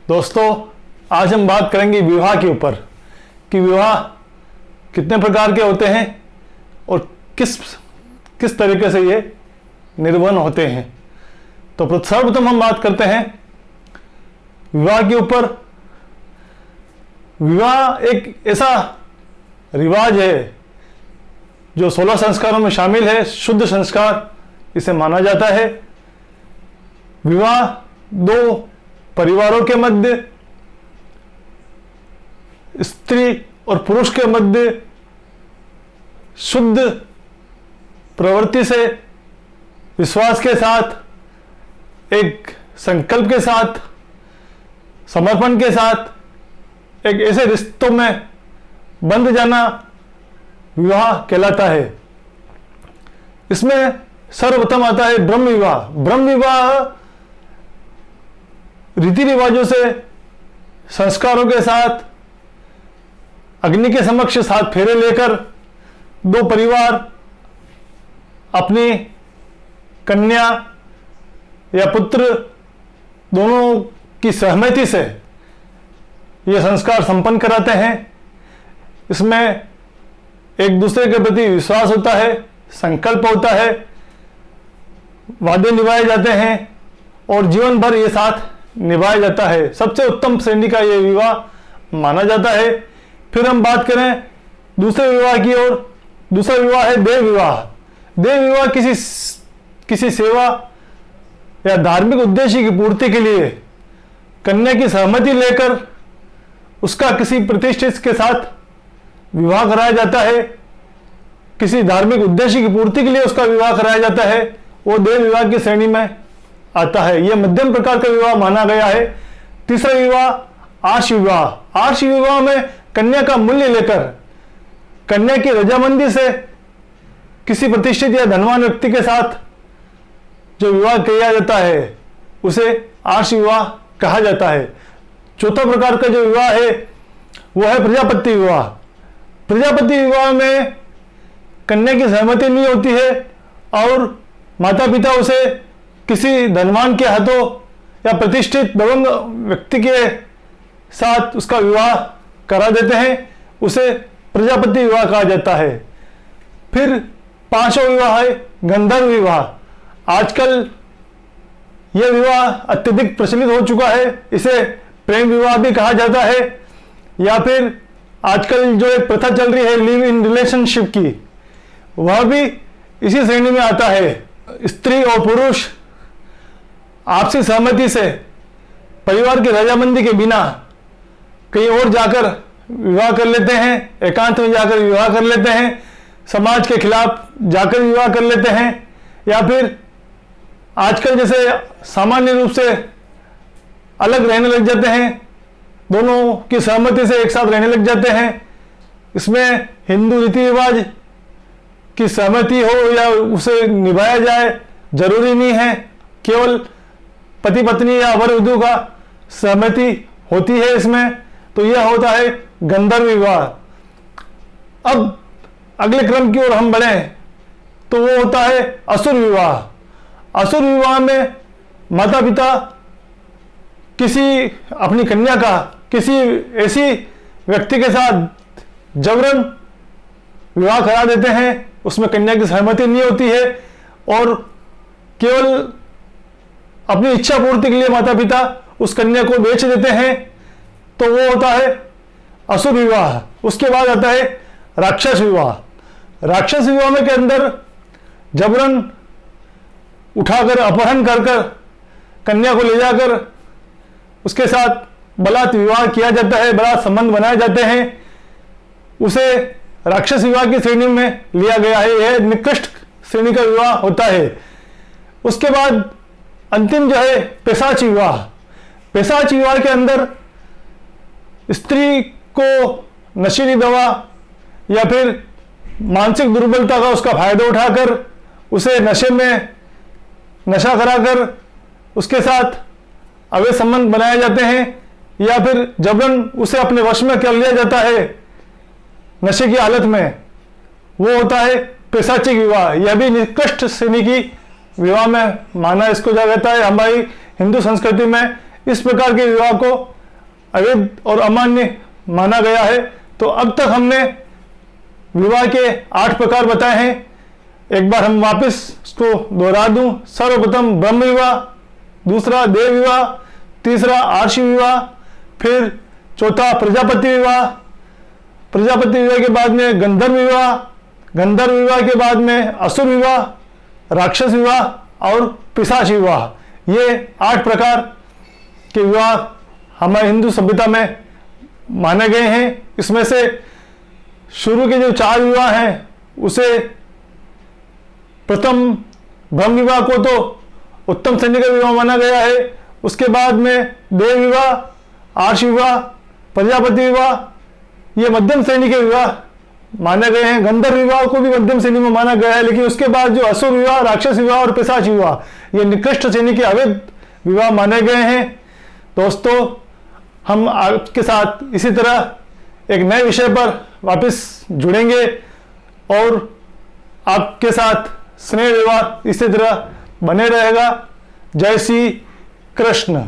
दोस्तों, आज हम बात करेंगे विवाह के ऊपर कि विवाह कितने प्रकार के होते हैं और किस किस तरीके से ये निर्वहन होते हैं। तो सर्वप्रथम हम बात करते हैं विवाह के ऊपर। विवाह एक ऐसा रिवाज है जो 16 संस्कारों में शामिल है, शुद्ध संस्कार इसे माना जाता है। विवाह दो परिवारों के मध्य, स्त्री और पुरुष के मध्य शुद्ध प्रवृत्ति से, विश्वास के साथ, एक संकल्प के साथ, समर्पण के साथ एक ऐसे रिश्तों में बंध जाना विवाह कहलाता है। इसमें सर्वप्रथम आता है ब्रह्म विवाह। ब्रह्म विवाह रीति रिवाजों से, संस्कारों के साथ, अग्नि के समक्ष साथ फेरे लेकर दो परिवार अपनी कन्या या पुत्र दोनों की सहमति से ये संस्कार संपन्न कराते हैं। इसमें एक दूसरे के प्रति विश्वास होता है, संकल्प होता है, वादे निभाए जाते हैं और जीवन भर ये साथ निभाया जाता है। सबसे उत्तम श्रेणी का ये विवाह माना जाता है। फिर हम बात करें दूसरे विवाह की ओर। दूसरा विवाह है देव विवाह। देव विवाह किसी सेवा या धार्मिक उद्देश्य की पूर्ति के लिए कन्या की सहमति लेकर उसका किसी प्रतिष्ठित के साथ विवाह कराया जाता है। किसी धार्मिक उद्देश्य की पूर्ति के लिए उसका विवाह कराया जाता है, वो देव विवाह की श्रेणी में आता है। यह मध्यम प्रकार का विवाह माना गया है। तीसरा विवाह आर्ष विवाह। आर्ष विवाह में कन्या का मूल्य लेकर कन्या की रजामंदी से किसी प्रतिष्ठित या धनवान व्यक्ति के साथ जो विवाह किया जाता है उसे आर्ष विवाह कहा जाता है। चौथा प्रकार का जो विवाह है वो है प्रजापति विवाह। प्रजापति विवाह में कन्या की सहमति नहीं होती है और माता पिता उसे किसी धनवान के हाथों या प्रतिष्ठित दबंग व्यक्ति के साथ उसका विवाह करा देते हैं, उसे प्रजापति विवाह कहा जाता है। फिर पांचवा विवाह है गंधर्व विवाह। आजकल यह विवाह अत्यधिक प्रचलित हो चुका है। इसे प्रेम विवाह भी कहा जाता है या फिर आजकल जो एक प्रथा चल रही है लिव इन रिलेशनशिप की, वह भी इसी श्रेणी में आता है। स्त्री और पुरुष आपसी सहमति से परिवार की रजामंदी के बिना कहीं और जाकर विवाह कर लेते हैं, एकांत में जाकर विवाह कर लेते हैं, समाज के खिलाफ जाकर विवाह कर लेते हैं, या फिर आजकल जैसे सामान्य रूप से अलग रहने लग जाते हैं, दोनों की सहमति से एक साथ रहने लग जाते हैं। इसमें हिंदू रीति रिवाज की सहमति हो या उसे निभाया जाए जरूरी नहीं है, केवल पति पत्नी या वर वधू का सहमति होती है इसमें। तो यह होता है गंधर्व विवाह। अब अगले क्रम की ओर हम बढ़े तो वो होता है असुर विवाह। असुर विवाह में माता पिता किसी अपनी कन्या का किसी ऐसी व्यक्ति के साथ जबरन विवाह करा देते हैं। उसमें कन्या की सहमति नहीं होती है और केवल अपनी इच्छा पूर्ति के लिए माता पिता उस कन्या को बेच देते हैं, तो वो होता है असुर विवाह। उसके बाद आता है राक्षस विवाह। राक्षस विवाह में के अंदर जबरन उठाकर अपहरण कर कन्या को ले जाकर उसके साथ बलात् विवाह किया जाता है, बलात् संबंध बनाए जाते हैं, उसे राक्षस विवाह की श्रेणी में लिया गया है। यह निकृष्ट श्रेणी का विवाह होता है। उसके बाद अंतिम जो है पिशाच विवाह। पिशाच विवाह के अंदर स्त्री को नशीली दवा या फिर मानसिक दुर्बलता का उसका फायदा उठाकर उसे नशा कराकर उसके साथ अवैध संबंध बनाए जाते हैं या फिर जबरन उसे अपने वश में कर लिया जाता है नशे की हालत में, वो होता है पिशाचिक विवाह। यह भी निकृष्ट श्रेणी की विवाह में माना इसको जा जाता है। हमारी हिंदू संस्कृति में इस प्रकार के विवाह को अवैध और अमान्य माना गया है। तो अब तक हमने विवाह के 8 प्रकार बताए हैं। एक बार हम वापस इसको दोहरा दूं। सर्वप्रथम ब्रह्म विवाह, दूसरा देव विवाह, तीसरा आर्षि विवाह, फिर चौथा प्रजापति विवाह, प्रजापति विवाह के बाद में गंधर्व विवाह, गंधर्व विवाह के बाद में असुर विवाह, राक्षस विवाह और पिशाच विवाह। ये 8 प्रकार के विवाह हमारे हिंदू सभ्यता में माने गए हैं। इसमें से शुरू के जो 4 विवाह हैं उसे प्रथम ब्रह्म विवाह को तो उत्तम श्रेणी का विवाह माना गया है। उसके बाद में देव विवाह, आर्ष विवाह, प्रजापति विवाह ये मध्यम श्रेणी के विवाह माने गए हैं। गंधर्व विवाह को भी मध्यम श्रेणी में माना गया है। लेकिन उसके बाद जो असुर विवाह, राक्षस विवाह और पिशाच विवाह ये निकृष्ट श्रेणी के अवैध विवाह माने गए हैं। दोस्तों, हम आपके साथ इसी तरह एक नए विषय पर वापस जुड़ेंगे और आपके साथ स्नेह विवाह इसी तरह बने रहेगा। जय श्री कृष्ण।